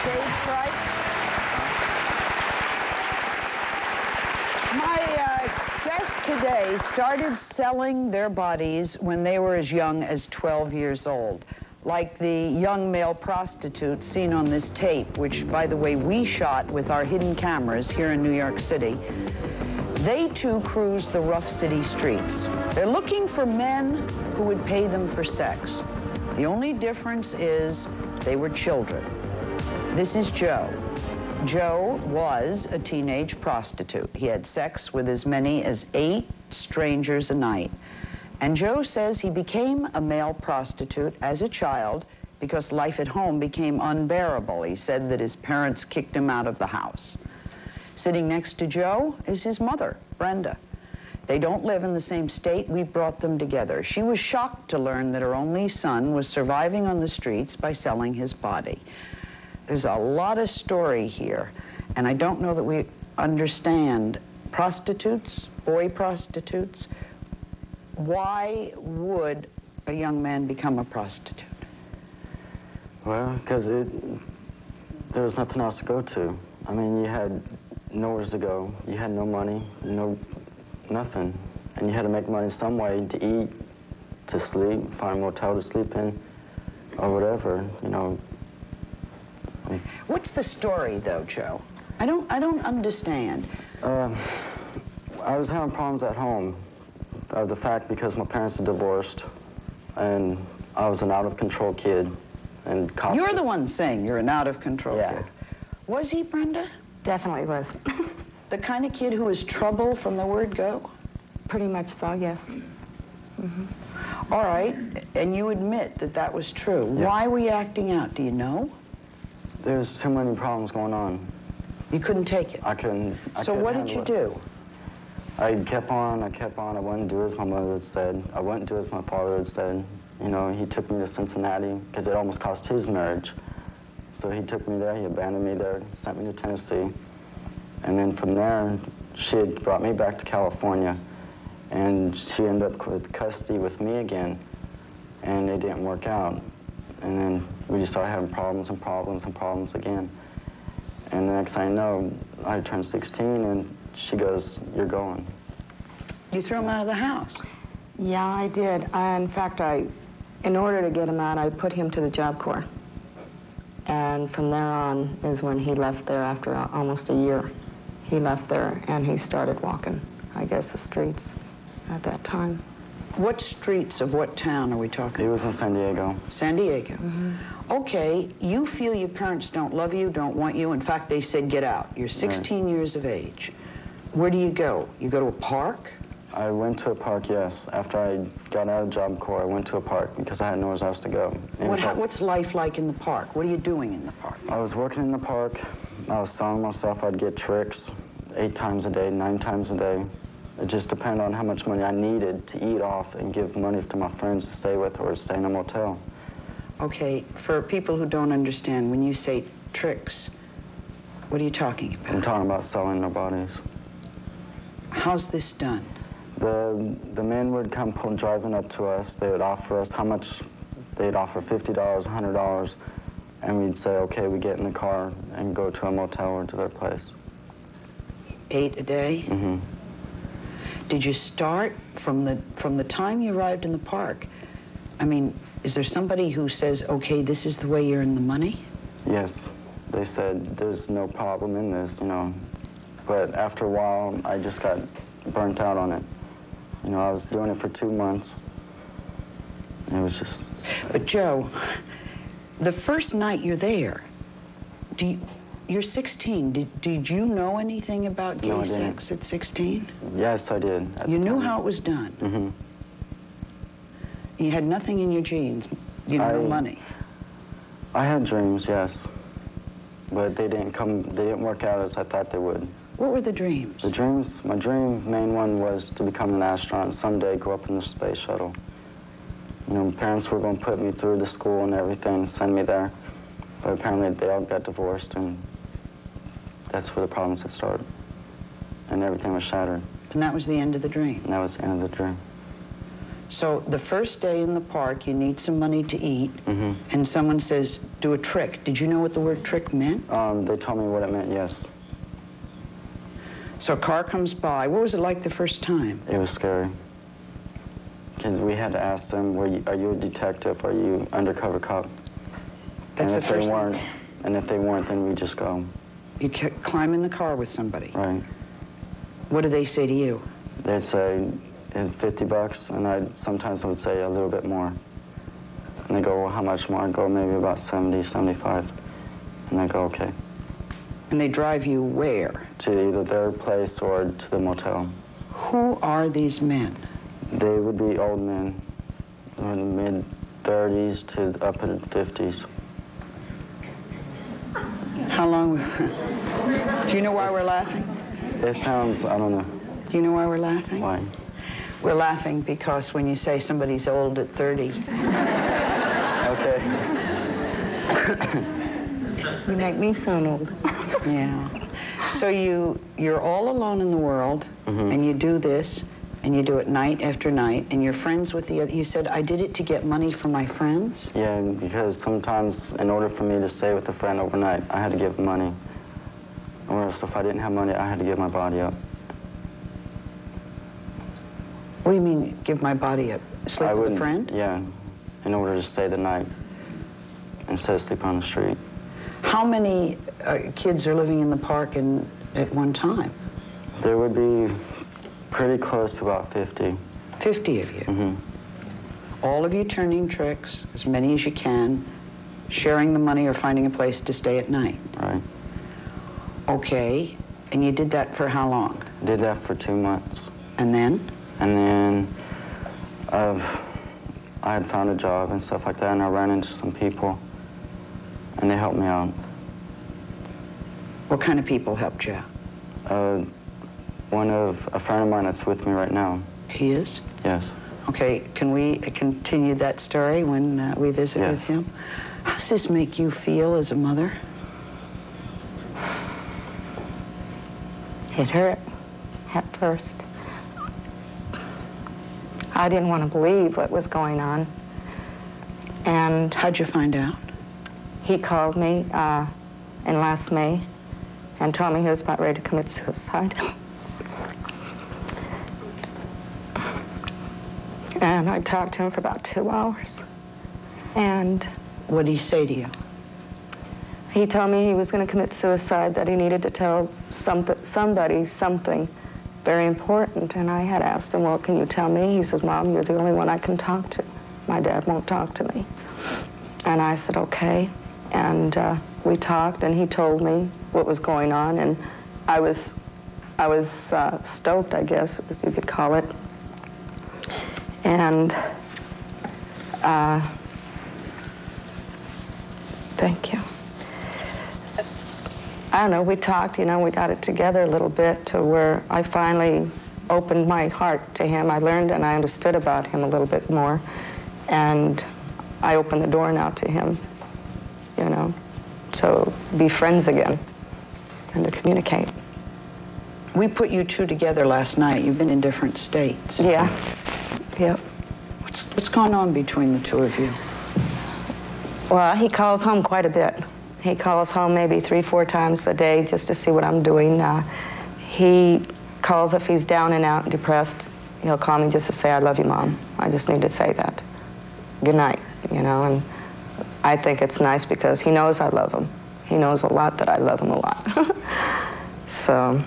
stage fright? My guest today started selling their bodies when they were as young as 12 years old, like the young male prostitute seen on this tape, which, by the way, we shot with our hidden cameras here in New York City. They too cruise the rough city streets. They're looking for men who would pay them for sex. The only difference is they were children. This is Joe. Joe was a teenage prostitute. He had sex with as many as 8 strangers a night. And Joe says he became a male prostitute as a child because life at home became unbearable. He said that his parents kicked him out of the house. Sitting next to Joe is his mother, Brenda. They don't live in the same state. We brought them together. She was shocked to learn that her only son was surviving on the streets by selling his body. There's a lot of story here, and I don't know that we understand prostitutes, boy prostitutes. Why would a young man become a prostitute? Well, because there was nothing else to go to. I mean, you had nowhere to go. You had no money, nothing. And you had to make money some way to eat, to sleep, find a motel to sleep in, or whatever, you know. What's the story, though, Joe? I don't understand. I was having problems at home. The fact because my parents are divorced, and I was an out-of-control kid. And you're the one saying you're an out-of-control kid. Was he, Brenda? Definitely was. The kind of kid who was trouble from the word go? Pretty much so, yes. Mm-hmm. All right, and you admit that that was true. Yeah. Why were you acting out? Do you know? There's too many problems going on. You couldn't take it? I couldn't. So what did you do? I kept on. I wouldn't do as my mother had said. I wouldn't do as my father had said. You know, he took me to Cincinnati because it almost cost his marriage. So he took me there, he abandoned me there, sent me to Tennessee. And then from there, she had brought me back to California, and she ended up with custody with me again, and it didn't work out. And then we just started having problems and problems and problems again. And the next thing I know, I turned 16, and she goes, "You're going." You threw him out of the house? Yeah, I did. In fact, in order to get him out, I put him to the Job Corps. And from there on is when he left there after almost a year. He left there and he started walking, I guess, the streets at that time. What streets of what town are we talking about? He was in San Diego. San Diego. Mm-hmm. Okay, you feel your parents don't love you, don't want you. In fact, they said, get out. You're 16 years of age. Where do you go? You go to a park? I went to a park, yes. After I got out of Job Corps, I went to a park because I had nowhere else to go. What's life like in the park? What are you doing in the park? I was working in the park. I was selling myself. I'd get tricks 8 times a day, 9 times a day. It just depended on how much money I needed to eat off and give money to my friends to stay with or stay in a motel. Okay, for people who don't understand, when you say tricks, what are you talking about? I'm talking about selling their bodies. How's this done? The men would come driving up to us. They would offer us how much. They'd offer $50, $100, and we'd say, okay, we get in the car and go to a motel or to their place. 8 a day? Mm-hmm. Did you start from the time you arrived in the park? I mean, is there somebody who says, okay, this is the way you earn the money? Yes. They said, there's no problem in this, you know. But after a while, I just got burnt out on it. You know, I was doing it for 2 months. It was just... But Joe, the first night you're there, you're 16. Did you know anything about gay sex at 16? Yes, I did. You knew how it was done? Mm-hmm. You had nothing in your genes, no money? I had dreams, yes. But they didn't work out as I thought they would. What were the dreams? The dreams, my main one was to become an astronaut and someday go up in the space shuttle. You know, my parents were going to put me through the school and everything, send me there. But apparently they all got divorced, and that's where the problems had started. And everything was shattered. And that was the end of the dream? And that was the end of the dream. So the first day in the park, you need some money to eat, and someone says, do a trick. Did you know what the word trick meant? They told me what it meant, yes. So a car comes by. What was it like the first time? It was scary. Because we had to ask them, are you a detective? Are you undercover cop? That's and the first thing. And if they weren't, then we just go. You climb in the car with somebody. Right. What do they say to you? They'd say, it's $50, and sometimes I would say a little bit more. And they go, well, how much more? I'd go, maybe about 70, 75. And I go, okay. And they drive you where? To either their place or to the motel. Who are these men? They would be old men, in mid-30s to up in 50s. How long? Do you know why we're laughing? It sounds, I don't know. Do you know why we're laughing? Why? We're laughing because when you say somebody's old at 30. Okay. You make me sound old. Yeah. So you're all alone in the world, and you do this, and you do it night after night, and you're friends with the other. You said, I did it to get money for my friends? Yeah, because sometimes in order for me to stay with a friend overnight, I had to give money. Or else if I didn't have money, I had to give my body up. What do you mean, give my body up? Sleep with a friend? Yeah, in order to stay the night instead of sleep on the street. How many kids are living in the park at one time? There would be pretty close to about 50. 50 of you? All of you turning tricks, as many as you can, sharing the money or finding a place to stay at night? Right. Okay, and you did that for how long? Did that for 2 months. And then? And then I had found a job and stuff like that, and I ran into some people, and they helped me out. What kind of people helped you out? A friend of mine that's with me right now. He is? Yes. Okay, can we continue that story when we visit Yes. with him? How does this make you feel as a mother? It hurt at first. I didn't want to believe what was going on. And How'd you find out? he called me in last May and told me he was about ready to commit suicide. And I talked to him for about 2 hours. And What did he say to you? he told me he was going to commit suicide, that he needed to tell somebody something very important. And I had asked him, well, can you tell me? He said, Mom, you're the only one I can talk to. My dad won't talk to me. And I said, okay. And we talked, and he told me what was going on. And I was stoked, I guess, as you could call it. And thank you. I don't know, we talked, we got it together a little bit to where I finally opened my heart to him. I learned and I understood about him a little bit more. And I opened the door now to him, to be friends again and to communicate. We put you two together last night. You've been in different states. Yeah, yep. What's gone on between the two of you? Well, he calls home quite a bit. He calls home maybe 3-4 times a day just to see what I'm doing. He calls if he's down and out and depressed. He'll call me just to say, I love you, Mom. I just need to say that. Good night, and I think it's nice because he knows I love him. He knows a lot that I love him a lot. So.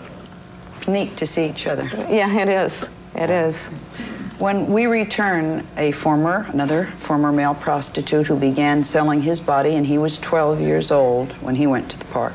Neat to see each other. Yeah, it is. It is. When we return, another former male prostitute who began selling his body, and he was 12 years old when he went to the park.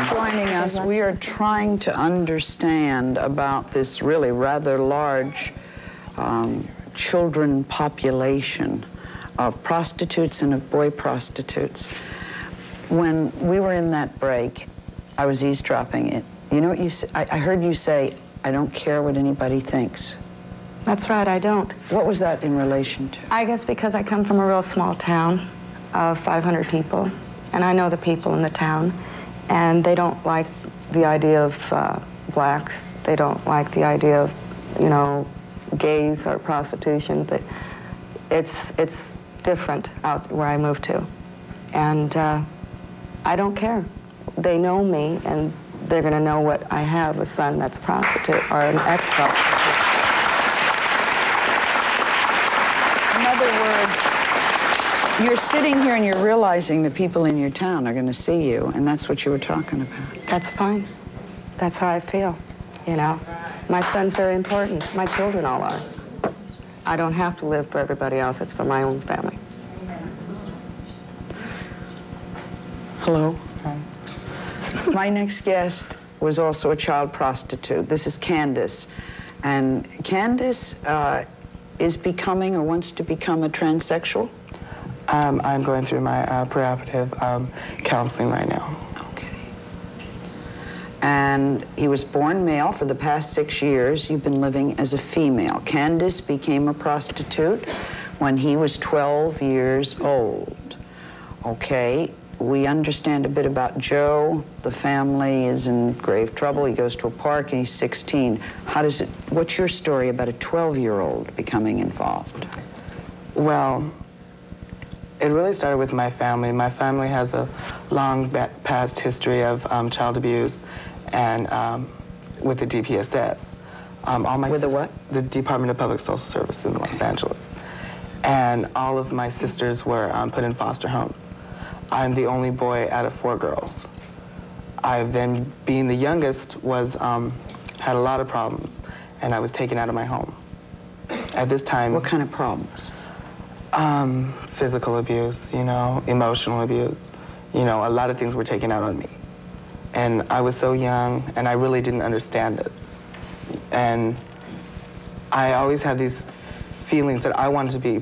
Joining us, we are trying to understand about this really rather large children population of prostitutes and of boy prostitutes. When we were in that break, I was eavesdropping it. You know what you said? I heard you say, I don't care what anybody thinks. That's right, I don't. What was that in relation to? I guess because I come from a real small town of 500 people, and I know the people in the town, and they don't like the idea of blacks. They don't like the idea of, you know, gays or prostitution. It's different out where I moved to, and I don't care. They know me, and they're going to know what I have, a son that's a prostitute or an ex-prostitute. In other words, you're sitting here and you're realizing the people in your town are going to see you, and that's what you were talking about. That's fine. That's how I feel, you know. My son's very important. My children all are. I don't have to live for everybody else. It's for my own family. Hello. Hi. My next guest was also a child prostitute. This is Candace. And Candace is becoming or wants to become a transsexual? I'm going through my preoperative counseling right now. Okay. And he was born male. For the past 6 years, you've been living as a female. Candace became a prostitute when he was 12 years old. Okay. We understand a bit about Joe. The family is in grave trouble. He goes to a park and he's 16. What's your story about a 12-year-old becoming involved? Well, it really started with my family. My family has a long past history of child abuse and with the DPSS. With the what? The Department of Public Social Service in Los Angeles. And all of my sisters were put in foster homes. I'm the only boy out of 4 girls. I then, being the youngest, was had a lot of problems, and I was taken out of my home. At this time... What kind of problems? Physical abuse, you know, emotional abuse. You know, a lot of things were taken out on me. And I was so young, and I really didn't understand it. And I always had these feelings that I wanted to be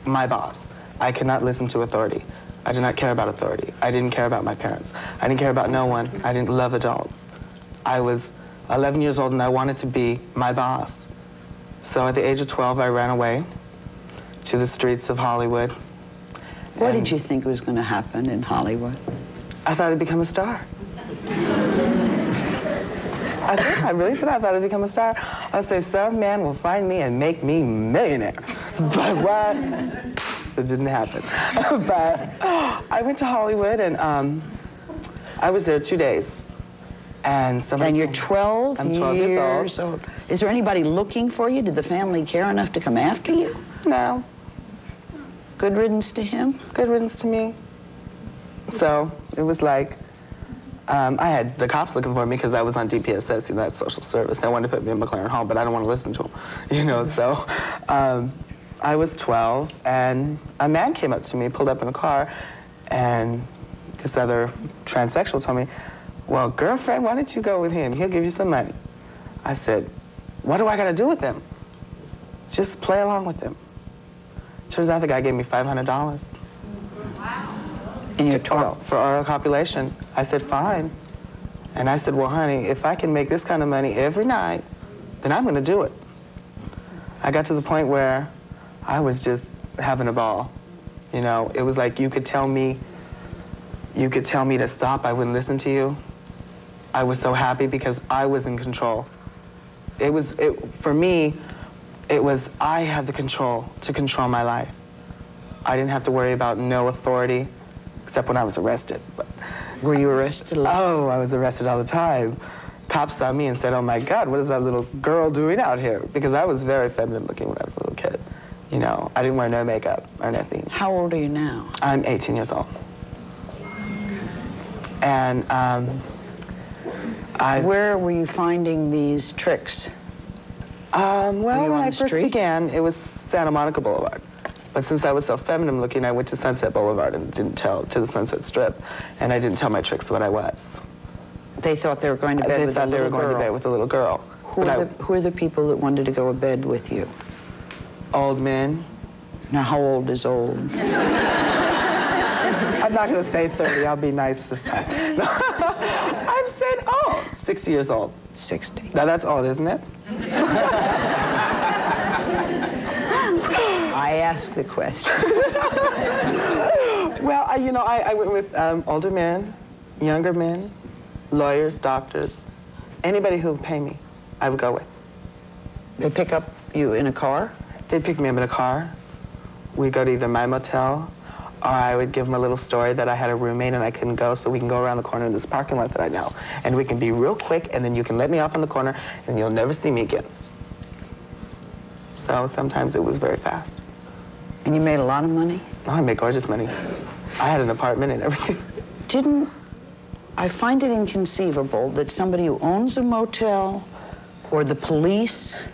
my boss. I could not listen to authority. I did not care about authority. I didn't care about my parents. I didn't care about no one. I didn't love adults. I was 11 years old and I wanted to be my boss. So at the age of 12, I ran away to the streets of Hollywood. What did you think was going to happen in Hollywood? I thought I'd become a star. I really thought I'd become a star. I'd say, some man will find me and make me millionaire. But what? It didn't happen. But I went to Hollywood and I was there 2 days. And you're 12 I'm 12 years old. Is there anybody looking for you? Did the family care enough to come after you? No. Good riddance to him? Good riddance to me. So it was like, I had the cops looking for me because I was on DPSS, you know, that's social service. They wanted to put me in McLaren Hall, but I don't want to listen to them, you know, so. I was 12, and a man came up to me, pulled up in a car, and this other transsexual told me, well, girlfriend, why don't you go with him? He'll give you some money. I said, what do I got to do with him? Just play along with him. Turns out the guy gave me $500. Wow. And you're 12? For oral copulation. I said, fine. And I said, well, honey, if I can make this kind of money every night, then I'm going to do it. I got to the point where I was just having a ball. You know, it was like you could tell me to stop, I wouldn't listen to you. I was so happy because I was in control. For me, it was I had the control to control my life. I didn't have to worry about no authority, except when I was arrested. But, were you arrested a lot? Oh, I was arrested all the time. Cops saw me and said, oh my God, what is that little girl doing out here? Because I was very feminine looking when I was a little kid. You know, I didn't wear no makeup or nothing. How old are you now? I'm 18 years old. And where were you finding these tricks? Well, when I first began, it was Santa Monica Boulevard. But since I was so feminine looking, I went to Sunset Boulevard and didn't tell, to the Sunset Strip, and I didn't tell my tricks what I was. They thought they were going to bed with a little girl? They thought they were going to bed with a little girl. Who are the people that wanted to go to bed with you? Old men. Now, how old is old? I'm not going to say 30. I'll be nice this time. No. I've said, 60 years old. 60. Now, that's old, isn't it? I asked the question. Well, I went with older men, younger men, lawyers, doctors, anybody who would pay me, I would go with. They pick up you in a car? They'd pick me up in a car. We'd go to either my motel, or I would give them a little story that I had a roommate and I couldn't go, so we can go around the corner of this parking lot that I know. And we can be real quick, and then you can let me off on the corner, and you'll never see me again. So sometimes it was very fast. And you made a lot of money? Oh, I made gorgeous money. I had an apartment and everything. I find it inconceivable that somebody who owns a motel, or the police,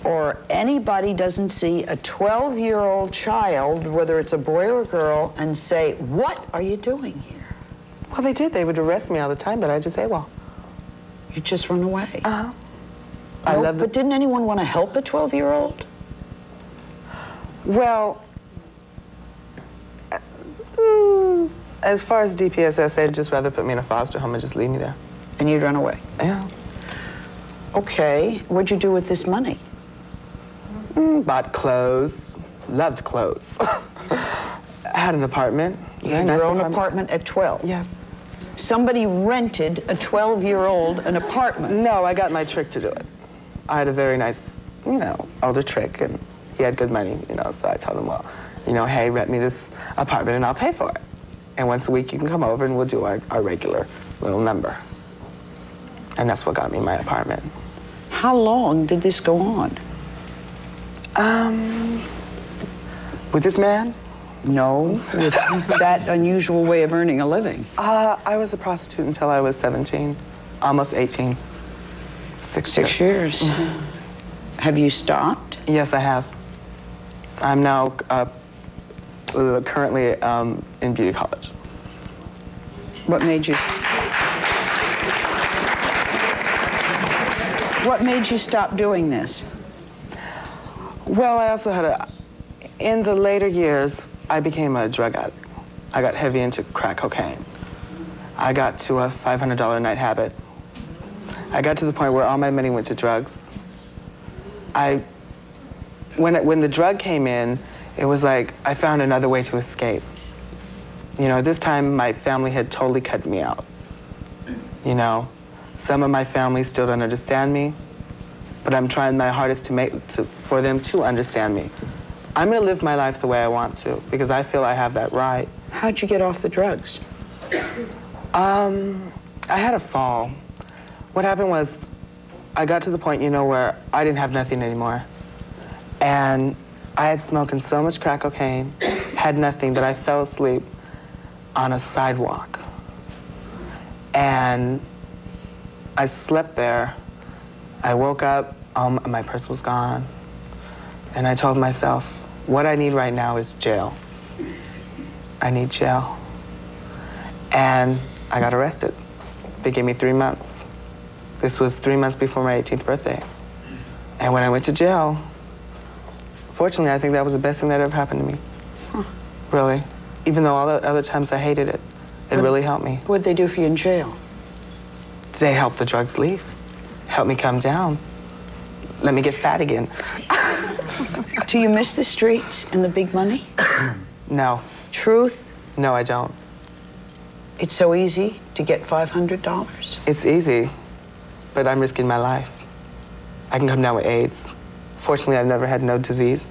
or anybody doesn't see a 12-year-old child, whether it's a boy or a girl, and say, what are you doing here? Well, they did. They would arrest me all the time, but I just say, well. You just run away? Uh-huh. But didn't anyone want to help a 12-year-old? Well, as far as DPSS, they'd just rather put me in a foster home and just leave me there. And you'd run away? Yeah. Okay. What'd you do with this money? Bought clothes. Loved clothes. I had an apartment. You had your own apartment at 12? Yes. Somebody rented a 12-year-old an apartment? No, I got my trick to do it. I had a very nice, older trick, and he had good money, so I told him, well, hey, rent me this apartment and I'll pay for it. And once a week you can come over and we'll do our regular little number. And that's what got me my apartment. How long did this go on? With this man? No, with that unusual way of earning a living. I was a prostitute until I was 17, almost 18. 6 years. Mm-hmm. Have you stopped? Yes, I have. I'm now currently in beauty college. What made you stop doing this? Well, I also had in the later years, I became a drug addict. I got heavy into crack cocaine. I got to a $500 a night habit. I got to the point where all my money went to drugs. When the drug came in, it was like I found another way to escape. This time my family had totally cut me out. Some of my family still don't understand me, but I'm trying my hardest for them to understand me. I'm gonna live my life the way I want to, because I feel I have that right. How'd you get off the drugs? I had a fall. What happened was, I got to the point, where I didn't have nothing anymore. And I had smoking so much crack cocaine, had nothing, that I fell asleep on a sidewalk. And I slept there. I woke up, my purse was gone. And I told myself, what I need right now is jail. I need jail. And I got arrested. They gave me 3 months. This was 3 months before my 18th birthday. And when I went to jail, fortunately, I think that was the best thing that ever happened to me. Huh. Really. Even though all the other times I hated it, it really helped me. What'd they do for you in jail? They helped the drugs leave. Helped me come down. Let me get fat again. Do you miss the streets and the big money? No. Truth? No, I don't. It's so easy to get $500. It's easy, but I'm risking my life. I can come down with AIDS. Fortunately, I've never had no disease.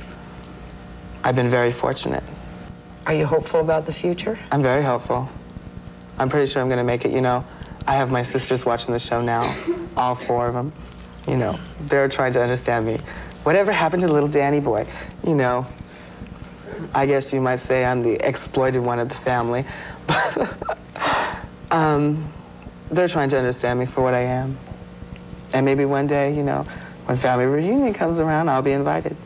I've been very fortunate. Are you hopeful about the future? I'm very hopeful. I'm pretty sure I'm gonna make it, I have my sisters watching the show now, all 4 of them. They're trying to understand me. Whatever happened to little Danny boy? I guess you might say I'm the exploited one of the family. They're trying to understand me for what I am. And maybe one day, when family reunion comes around, I'll be invited.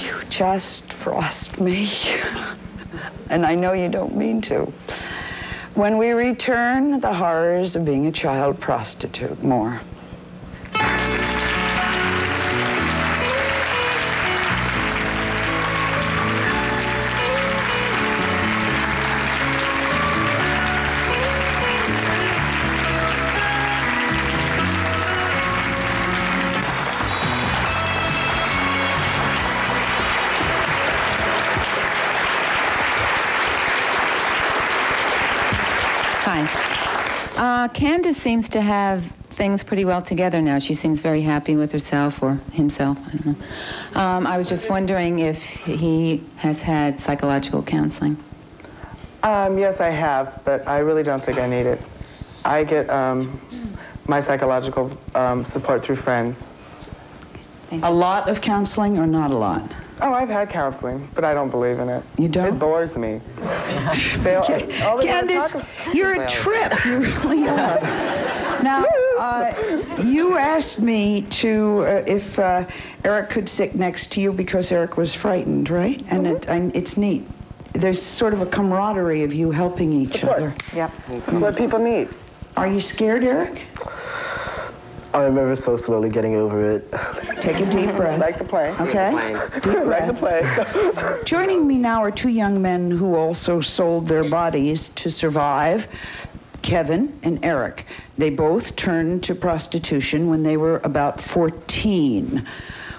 You just frost me. And I know you don't mean to. When we return, the horrors of being a child prostitute. More. Hi. Candace seems to have things pretty well together now. She seems very happy with herself, or himself, I don't know. I was just wondering if he has had psychological counseling. Yes, I have, but I really don't think I need it. I get my psychological support through friends. A lot of counseling or not a lot? Oh, I've had counseling, but I don't believe in it. You don't? It bores me. Candace, you're a trip. You really are. Now, you asked me to if Eric could sit next to you because Eric was frightened, right? And it's neat. There's sort of a camaraderie of you helping each other. Yep. That's what people need. Are you scared, Eric? I'm ever so slowly getting over it. Take a deep breath. Like the plane. Okay? Deep Like the breath. plane. Joining me now are two young men who also sold their bodies to survive, Kevin and Eric. They both turned to prostitution when they were about 14.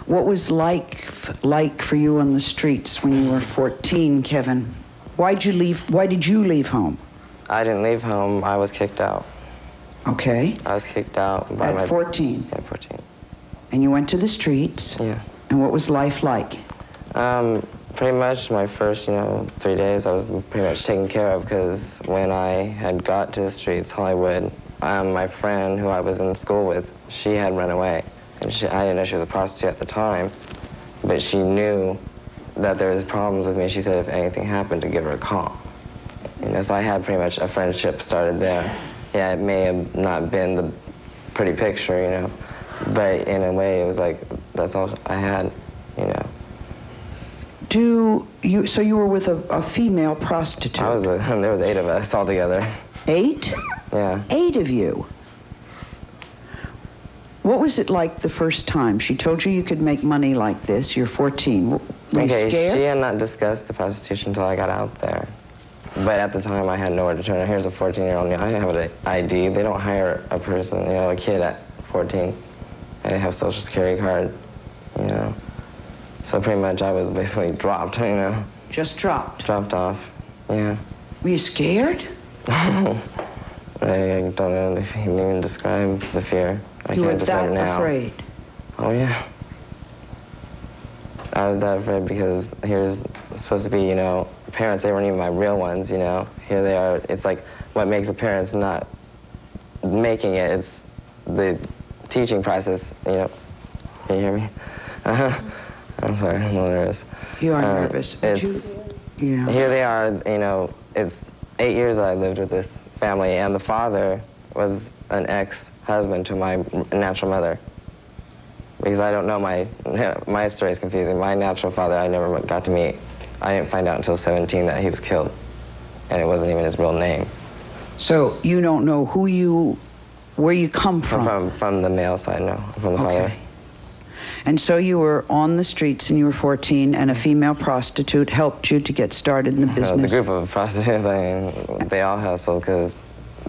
What was like for you on the streets when you were 14, Kevin? Why did you leave home? I didn't leave home. I was kicked out. Okay. I was kicked out by At 14? Yeah, 14. And you went to the streets? Yeah. And what was life like? Pretty much my first, 3 days I was pretty much taken care of because when I had got to the streets, Hollywood, my friend who I was in school with, she had run away. And I didn't know she was a prostitute at the time, but she knew that there was problems with me. She said if anything happened to give her a call. So I had pretty much a friendship started there. Yeah, it may have not been the pretty picture, but in a way it was like, that's all I had, So you were with a female prostitute? I was with him. There was 8 of us all together. 8? Yeah. 8 of you. What was it like the first time? She told you could make money like this. You're 14. Were you scared? She had not discussed the prostitution until I got out there. But at the time, I had nowhere to turn. Here's a 14-year-old. I didn't have an ID. They don't hire a person, a kid at 14. I didn't have a Social Security card, So pretty much I was basically dropped, Just dropped? Dropped off, yeah. Were you scared? I don't know if you can even describe the fear. I You were can't describe it that now. afraid? Oh, yeah. I was that afraid because here's supposed to be, parents, they weren't even my real ones, Here they are. It's like what makes a parent's not making it. It's the teaching process, Can you hear me? I'm sorry, I'm a little nervous. You are nervous. Yeah. Here they are, it's 8 years that I lived with this family, and the father was an ex-husband to my natural mother. Because I don't know, my story is confusing. My natural father, I never got to meet. I didn't find out until 17 that he was killed. And it wasn't even his real name. So you don't know where you come from? From the male side, no. From the father. And so you were on the streets and you were 14 and a female prostitute helped you to get started in the business? It was a group of prostitutes. They all hustled because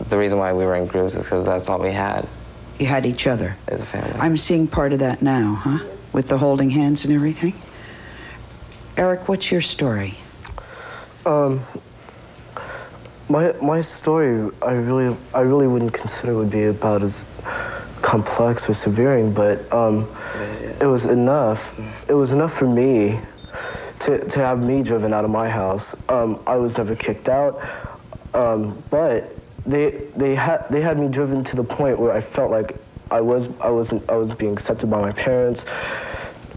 the reason why we were in groups is because that's all we had. You had each other? As a family. I'm seeing part of that now, huh? With the holding hands and everything? Eric, what's your story? My story, I really wouldn't consider would be about as complex or severing, but it was enough. It was enough for me to have me driven out of my house. I was never kicked out, but they had me driven to the point where I felt like I was being accepted by my parents.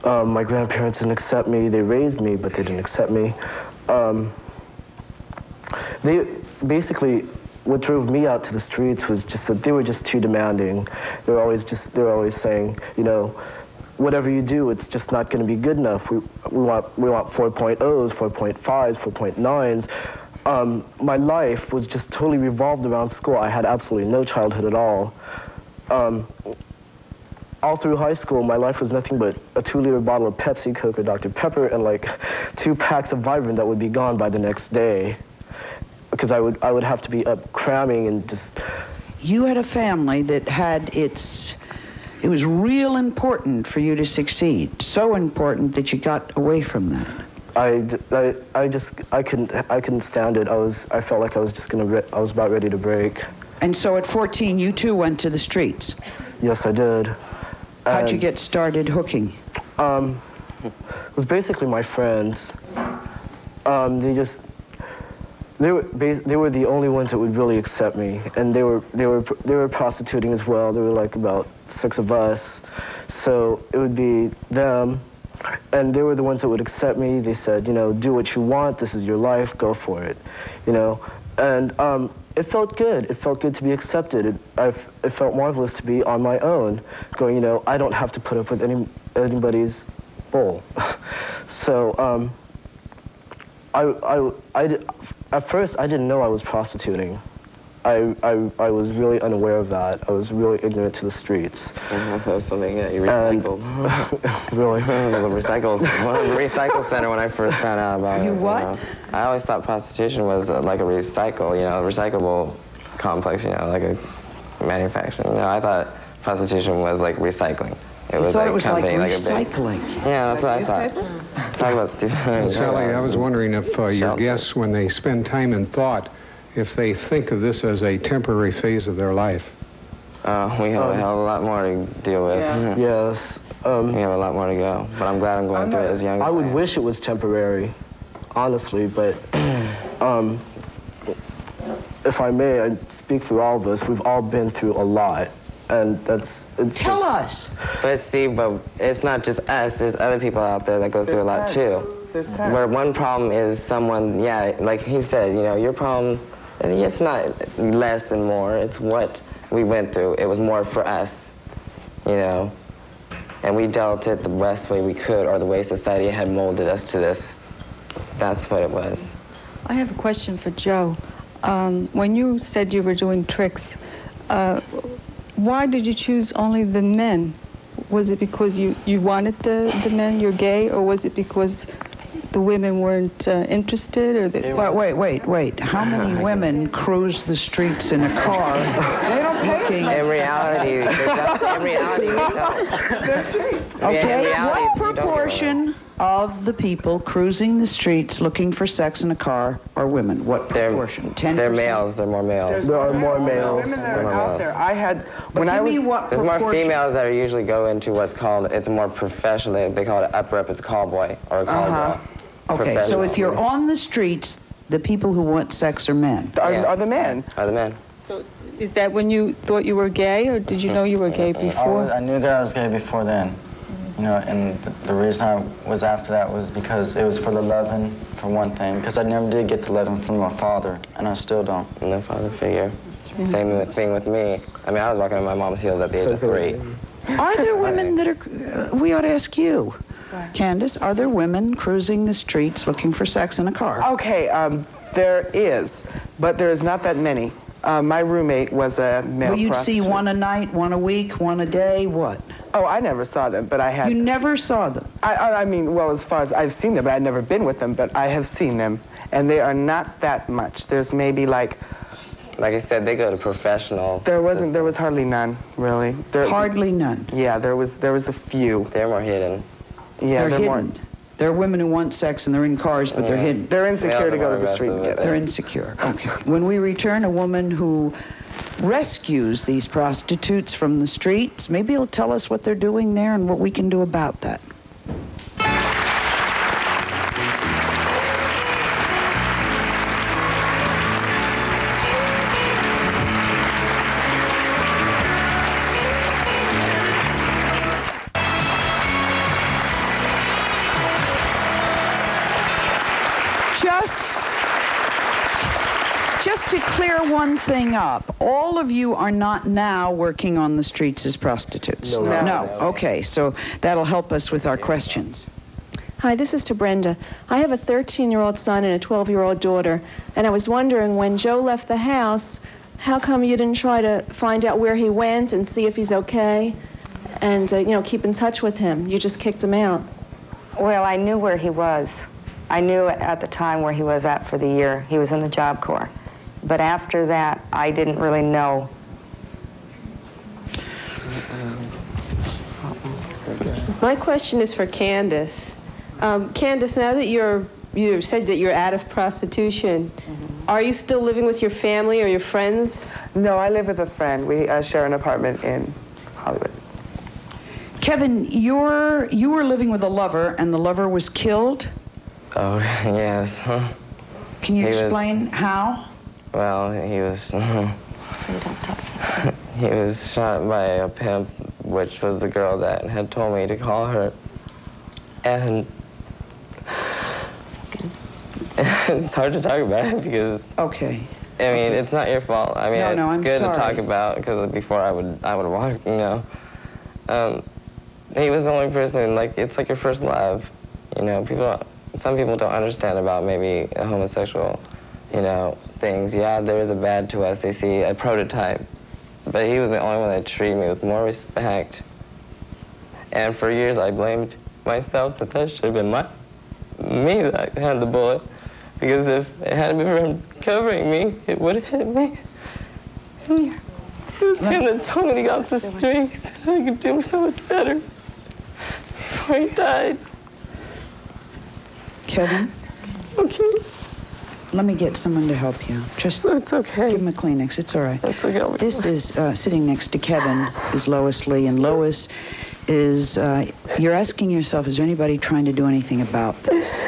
My grandparents didn't accept me. They raised me, but they didn't accept me. They basically, what drove me out to the streets was just that they were just too demanding. They were always saying, whatever you do, it's just not going to be good enough. We want 4.0s, 4.5s, 4.9s. my life was just totally revolved around school. I had absolutely no childhood at all. All through high school, my life was nothing but a 2-liter bottle of Pepsi, Coke, or Dr. Pepper, and like 2 packs of Vibrant that would be gone by the next day. Because I would have to be up cramming and just... You had a family that had it was real important for you to succeed. So important that you got away from that. I couldn't stand it. I felt like I was about ready to break. And so at 14, you too went to the streets. Yes, I did. How'd you get started hooking? It was basically my friends. They were the only ones that would really accept me, and they were prostituting as well. There were like about 6 of us, so it would be them, and they were the ones that would accept me. They said, you know, do what you want. This is your life. Go for it, you know, and it felt good. It felt good to be accepted. It felt marvelous to be on my own, going, you know, I don't have to put up with anybody's bull. So at first, I didn't know I was prostituting. I was really unaware of that. I was really ignorant to the streets. That was something that you recycled. Really? It was a recycle center when I first found out about it. You what? You know? I always thought prostitution was like a recyclable complex, you know, like a manufacturing. You know, I thought prostitution was like recycling. It was like recycling. Yeah, that's what I thought. Talk about stupid. Sally, I was wondering if your guests, when they spend time in thought, if they think of this as a temporary phase of their life. We have a hell of a lot more to deal with. Yeah. Yes. We have a lot more to go, but I'm glad I'm going through it as young as I am. I would wish it was temporary, honestly, but if I may, I speak for all of us. We've all been through a lot, and Tell us. But it's not just us. There's other people out there that goes through a lot too. There's time. Where one problem is someone, yeah, like he said, you know, your problem, it's not less and more. It's what we went through. It was more for us, you know, and we dealt it the best way we could, or the way society had molded us to this. That's what it was. I have a question for Joe. When you said you were doing tricks, why did you choose only the men? Was it because you wanted the men, you're gay, or was it because the women weren't interested, or Wait. How many women cruise the streets in a car? They don't pay. In reality, they don't. They're cheap. Okay, reality, what you don't proportion of the people cruising the streets looking for sex in a car are women? What proportion? 10%? They're males. They're more males. There are more males. Women that are More out males. there. I had, when I Give was... me what There's more proportion. females that usually go into what's called, it's more professional. They call it upper up. It's a call boy or a call girl. Okay, so if you're on the streets, the people who want sex are men. Are the men. Are the men. so is that when you thought you were gay, or did you know you were gay before? I knew that I was gay before then. You know, and the reason I was after that was because it was for the loving, for one thing, because I never did get the loving from my father, and I still don't. No father figure. Same thing with me. I mean, I was walking on my mom's heels at the age of 3. Are there women that are, we ought to ask you, Candace, are there women cruising the streets looking for sex in a car? Okay, there is, but there is not that many. My roommate was a male Well, you'd prostitute. see one a night, one a week, one a day, what? Oh, I never saw them, but I had... You never saw them? I mean, well, as far as I've seen them, but I've never been with them, but I have seen them, and they are not that much. There's maybe like Like I said, they go to professional. there was hardly none, really. Hardly none. Yeah, there was a few. They're more hidden. Yeah, They're more. hidden. There are women who want sex and they're in cars, but they're hidden. They're insecure to go to the Males are street more and get They're it. insecure. Okay. When we return, a woman who rescues these prostitutes from the streets, maybe he'll tell us what they're doing there and what we can do about that. Just to clear one thing up, all of you are not now working on the streets as prostitutes. No. No. Okay, so that'll help us with our questions. Hi, this is to Brenda. I have a 13-year-old son and a 12-year-old daughter, and I was wondering, when Joe left the house, how come you didn't try to find out where he went and see if he's okay and, keep in touch with him? You just kicked him out. Well, I knew where he was. I knew at the time where he was at for the year. He was in the Job Corps. But after that, I didn't really know. My question is for Candace. Candace, now that you said that you're out of prostitution, are you still living with your family or your friends? No, I live with a friend. We share an apartment in Hollywood. Kevin, you were living with a lover, and the lover was killed? Oh, yes. Can you explain how? Well, he was... So you don't talk about it. He was shot by a pimp, which was the girl that had told me to call her. And it's hard to talk about it because... Okay. I mean, it's not your fault. I mean, it's good to talk sorry. about because before I would walk, you know. He was the only person, like, it's like your first love. You know, some people don't understand about maybe a homosexual, things. Yeah, there is a bad to us. They see a prototype. But he was the only one that treated me with more respect. And for years, I blamed myself that should have been me that had the bullet. Because if it hadn't been for him covering me, it would have hit me. And it was him that told me to get off the streets. I could do so much better before he died. Kevin? Okay. Let me get someone to help you. Just it's okay. Give him a Kleenex. It's all right. That's okay. This is sitting next to Kevin is Lois Lee, and Lois is. You're asking yourself, is there anybody trying to do anything about this?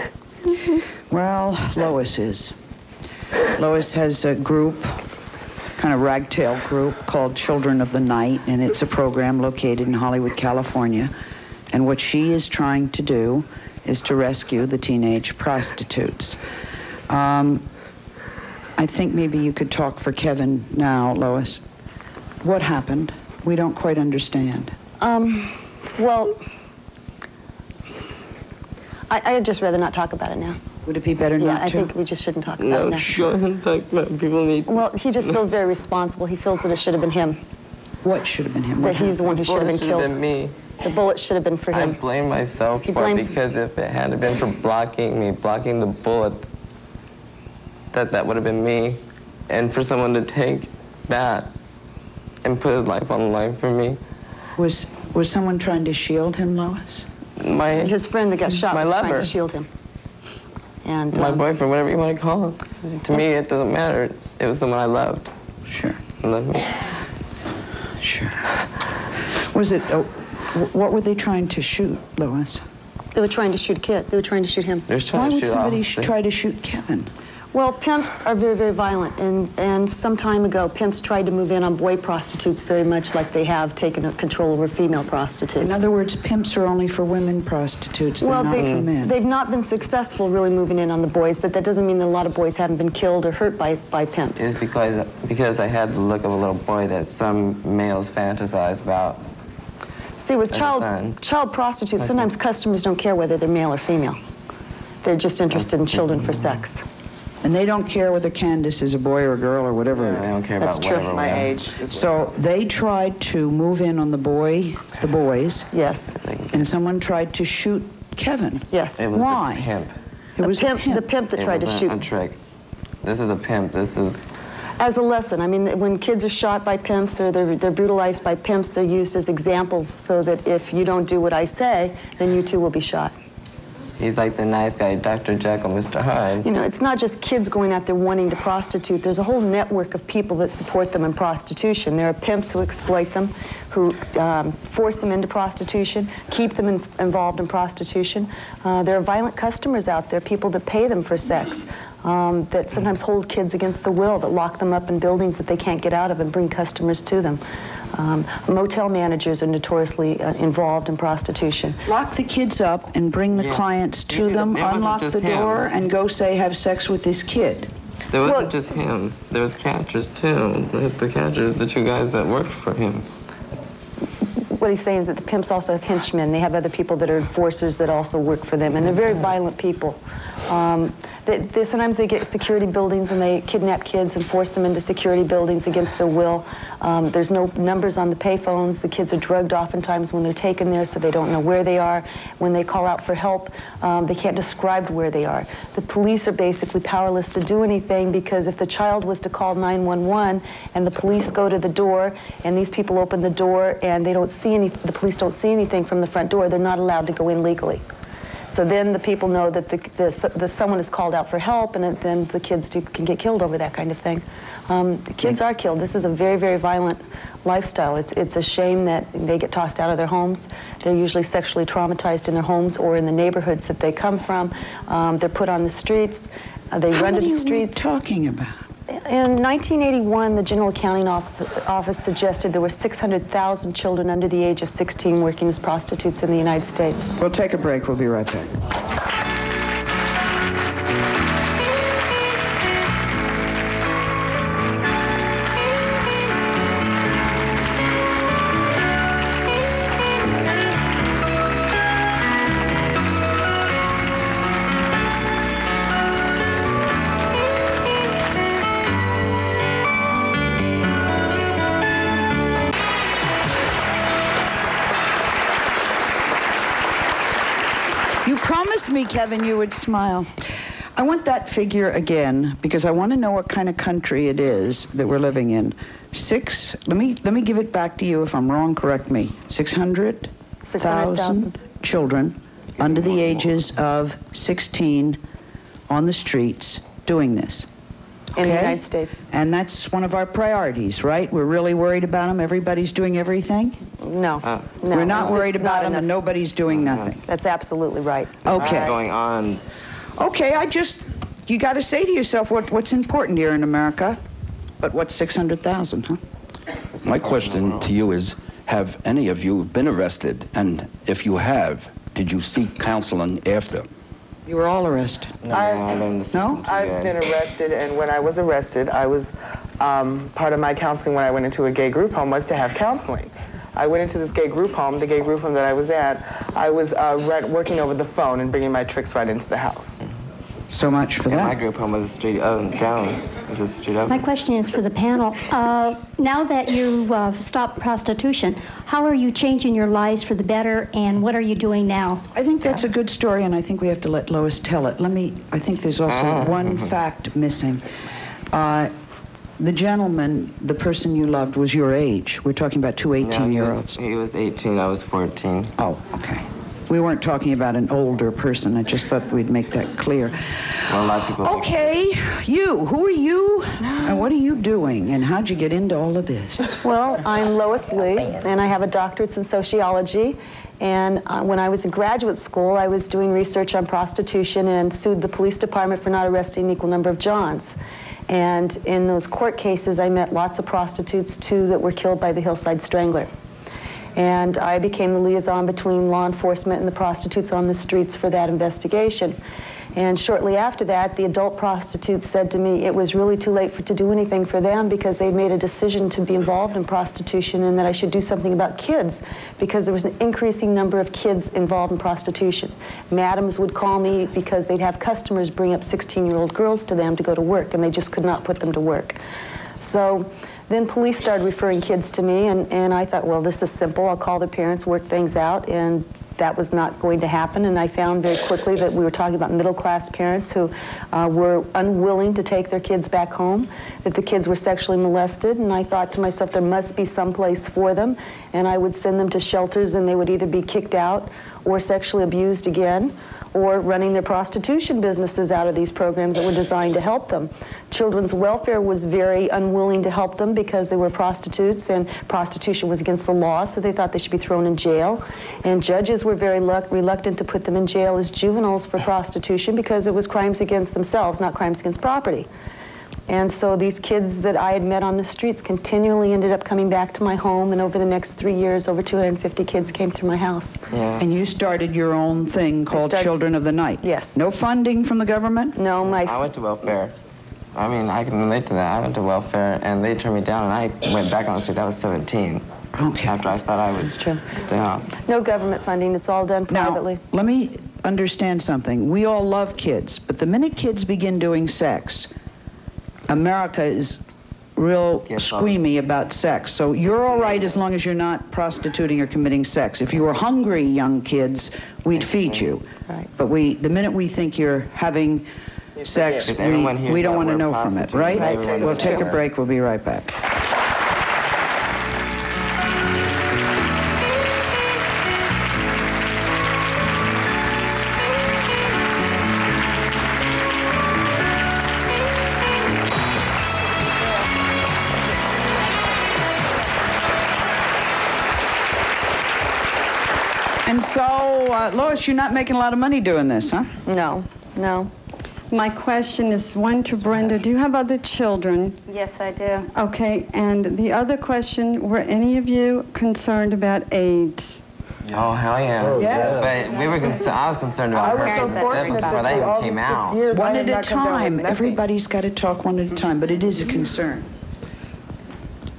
Well, Lois is. Lois has a group, kind of ragtail group called Children of the Night, and it's a program located in Hollywood, California. And what she is trying to do is to rescue the teenage prostitutes. I think maybe you could talk for Kevin now, Lois. What happened? We don't quite understand. Well, I'd just rather not talk about it now. Would it be better not to? Yeah, I think we just shouldn't talk about it now. No, shouldn't talk about it. People need... Well, he just feels very responsible. He feels that it should have been him. What should have been him? That he's the one who should have been killed. It should have been me. The bullet should have been for him. I blame myself for it because if it hadn't been for blocking the bullet, that would have been me. And for someone to take that and put his life on the line for me. Was someone trying to shield him, Lois? His friend that got shot was lover. trying to shield him. And my boyfriend, whatever you want to call him. To me, it doesn't matter. It was someone I loved. Sure. He loved me. Sure. Was it... what were they trying to shoot, Lois? They were trying to shoot a kid. They were trying to shoot him. Why would somebody try to shoot Kevin? Well, pimps are very, very violent, and some time ago, pimps tried to move in on boy prostitutes very much like they have taken control over female prostitutes. In other words, pimps are only for women prostitutes, they're not for men. They've not been successful really moving in on the boys, but that doesn't mean that a lot of boys haven't been killed or hurt by pimps. It's because I had the look of a little boy that some males fantasize about. See, with child prostitutes, sometimes customers don't care whether they're male or female. They're just interested in children for sex. And they don't care whether Candace is a boy or a girl or whatever. Yeah, they don't care about whatever. My age. So they tried to move in on the boys. Yes. And someone tried to shoot Kevin. Yes. It was Why? the pimp. It was the pimp that tried to shoot. A trick. This is a pimp. This is... As a lesson. I mean, when kids are shot by pimps or they're brutalized by pimps, they're used as examples so that if you don't do what I say, then you too will be shot. He's like the nice guy, Dr. Jekyll, Mr. Hyde. You know, it's not just kids going out there wanting to prostitute. There's a whole network of people that support them in prostitution. There are pimps who exploit them, who force them into prostitution, keep them involved in prostitution. There are violent customers out there, people that pay them for sex, that sometimes hold kids against the will, that lock them up in buildings that they can't get out of and bring customers to them. Motel managers are notoriously involved in prostitution. Lock the kids up and bring the clients to them, unlock the door, and go say, have sex with this kid. There wasn't just him. There was catchers, too. The catchers, the two guys that worked for him. what he's saying is that the pimps also have henchmen. They have other people that are enforcers that also work for them, and they're very violent people. Sometimes they get security buildings and they kidnap kids and force them into security buildings against their will. There's no numbers on the payphones. The kids are drugged oftentimes when they're taken there, so they don't know where they are. When they call out for help, they can't describe where they are. The police are basically powerless to do anything, because if the child was to call 911 and the police go to the door and these people open the door and they don't see the police don't see anything from the front door, they're not allowed to go in legally. So then the people know that someone is called out for help, and then the kids can get killed over that kind of thing. The kids are killed. This is a very, very violent lifestyle. It's a shame that they get tossed out of their homes. They're usually sexually traumatized in their homes or in the neighborhoods that they come from. They're put on the streets. They run to the streets. How many are we talking about? In 1981, the General Accounting Office suggested there were 600,000 children under the age of 16 working as prostitutes in the United States. We'll take a break. We'll be right back. Me, Kevin, you would smile. I want that figure again, because I want to know what kind of country it is that we're living in. Let me give it back to you. If I'm wrong, correct me. 600,000 children under the ages of 16 on the streets doing this. In the United States. And that's one of our priorities, right? We're really worried about them. Everybody's doing everything? No. No. We're not worried about them, and nobody's doing nothing. That's absolutely right. Okay. Going on. Okay, you got to say to yourself what's important here in America. But what's 600,000, huh? My question to you is, have any of you been arrested? And if you have, did you seek counseling after? You were all arrested. No? I've been arrested, and when I was arrested, I was, part of my counseling when I went into a gay group home was to have counseling. I went into this gay group home, the gay group home that I was at. I was working over the phone and bringing my tricks right into the house. So much for that. My group home was straight down. It was just straight up. My question is for the panel. Now that you've stopped prostitution, how are you changing your lives for the better, and what are you doing now? I think that's a good story, and I think we have to let Lois tell it. I think there's also one fact missing. The gentleman, the person you loved, was your age. We're talking about two 18-year-olds. He was 18, I was 14. Oh, okay. We weren't talking about an older person. I just thought we'd make that clear. Well, a lot of people. Okay, who are you, and what are you doing, and how'd you get into all of this? Well, I'm Lois Lee, and I have a doctorate in sociology. And when I was in graduate school, I was doing research on prostitution and sued the police department for not arresting an equal number of Johns. And in those court cases, I met lots of prostitutes, too, that were killed by the Hillside Strangler. And I became the liaison between law enforcement and the prostitutes on the streets for that investigation. And shortly after that, the adult prostitutes said to me it was really too late to do anything for them, because they'd made a decision to be involved in prostitution, and that I should do something about kids, because there was an increasing number of kids involved in prostitution. Madams would call me because they'd have customers bring up 16-year-old girls to them to go to work, and they just could not put them to work. So then police started referring kids to me, and I thought, well, this is simple. I'll call their parents, work things out, and that was not going to happen. And I found very quickly that we were talking about middle-class parents who were unwilling to take their kids back home, that the kids were sexually molested, and I thought to myself, there must be some place for them, and I would send them to shelters, and they would either be kicked out or sexually abused again, or running their prostitution businesses out of these programs that were designed to help them. Children's welfare was very unwilling to help them because they were prostitutes, and prostitution was against the law, so they thought they should be thrown in jail. And judges were very reluctant to put them in jail as juveniles for prostitution because it was crimes against themselves, not crimes against property. And so these kids that I had met on the streets continually ended up coming back to my home, and over the next 3 years, over 250 kids came through my house. Yeah. And you started your own thing called Children of the Night. Yes. No funding from the government? No, I went to welfare. I mean, I can relate to that. I went to welfare, and they turned me down, and I went back on the street. I was 17. Okay. After I thought I would stay off. No government funding. It's all done privately. Now, let me understand something. We all love kids, but the minute kids begin doing sex, America is real squeamy about sex. So you're all right as long as you're not prostituting or committing sex. If you were hungry young kids, we'd feed you. Right. But the minute we think you're having sex, we don't want to know from it, right? We'll take a break. We'll be right back. And so, Lois, you're not making a lot of money doing this, huh? No, no. My question is one to Brenda. Do you have other children? Yes, I do. Okay, and the other question, were any of you concerned about AIDS? Oh, hell yeah. Oh, yes. But we were I was concerned about I was so herpes fortunate before that that through all even these came 6 out. years, One I at have a not come down with time. nothing. Everybody's got to talk one at a time, but it is a concern.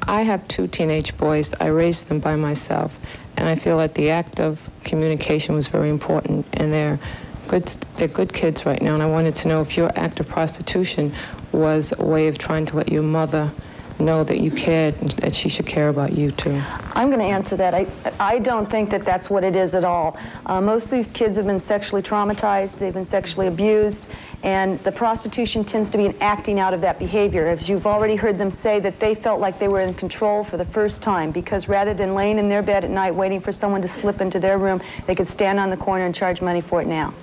I have 2 teenage boys. I raised them by myself, and I feel that the act of communication was very important, and they're good kids right now, and I wanted to know if your act of prostitution was a way of trying to let your mother know that you cared and that she should care about you too. I'm going to answer that. I don't think that that's what it is at all. Most of these kids have been sexually traumatized, they've been sexually abused, and the prostitution tends to be an acting out of that behavior. As you've already heard them say, that they felt like they were in control for the first time, because rather than laying in their bed at night waiting for someone to slip into their room, they could stand on the corner and charge money for it now.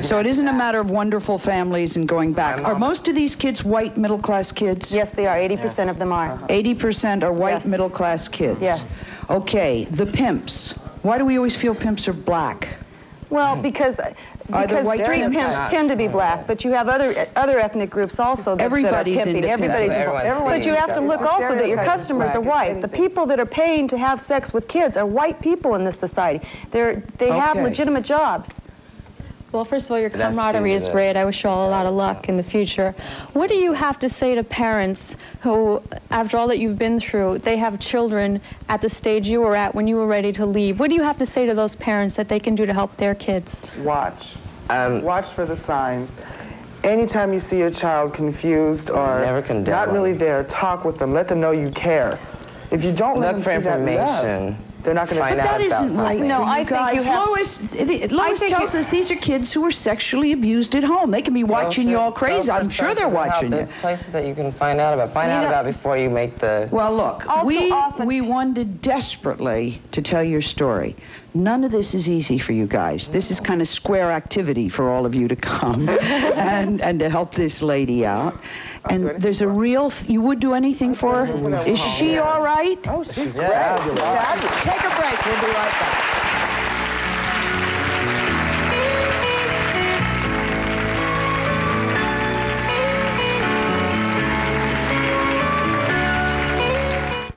So it isn't a matter of wonderful families and going back. Are most of these kids white middle-class kids? Yes, they are. 80% of them are. 80% are white middle-class kids? Yes. Okay, the pimps. Why do we always feel pimps are black? Well, because street pimps tend to be black, but you have other ethnic groups also that are pimping. Everybody's involved. But you have to look also that your customers are white. The people that are paying to have sex with kids are white people in this society. They have legitimate jobs. Well, first of all, your camaraderie is great. I wish you all a lot of luck in the future. What do you have to say to parents who, after all that you've been through, they have children at the stage you were at when you were ready to leave? What do you have to say to those parents that they can do to help their kids? Watch. Watch for the signs. Anytime you see your child confused or not really there, talk with them. Let them know you care. If you don't let them see that love, they're not going to find out. But that isn't right for you guys. Lois tells us these are kids who are sexually abused at home. They can be watching you all crazy. I'm sure they're watching you. There's places that you can find out about. Find out about before you make the... Well, look, we wanted desperately to tell your story. None of this is easy for you guys. This is kind of square activity for all of you to come and to help this lady out. And there's a real... You would do anything for her? Is she all right? Oh, she's great. Take a break. We'll be right back.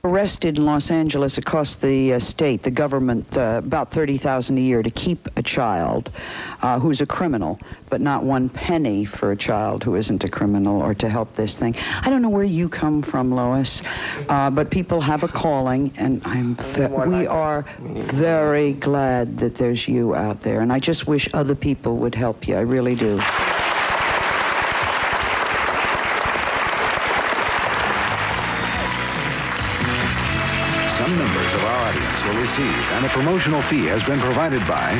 Arrested in Los Angeles. It costs the state, the government, about $30,000 a year to keep a child who's a criminal, but not 1 penny for a child who isn't a criminal, or to help this thing. I don't know where you come from, Lois, but people have a calling, and we are very glad that there's you out there, and I just wish other people would help you. I really do. Some members of our audience will receive, and a promotional fee has been provided by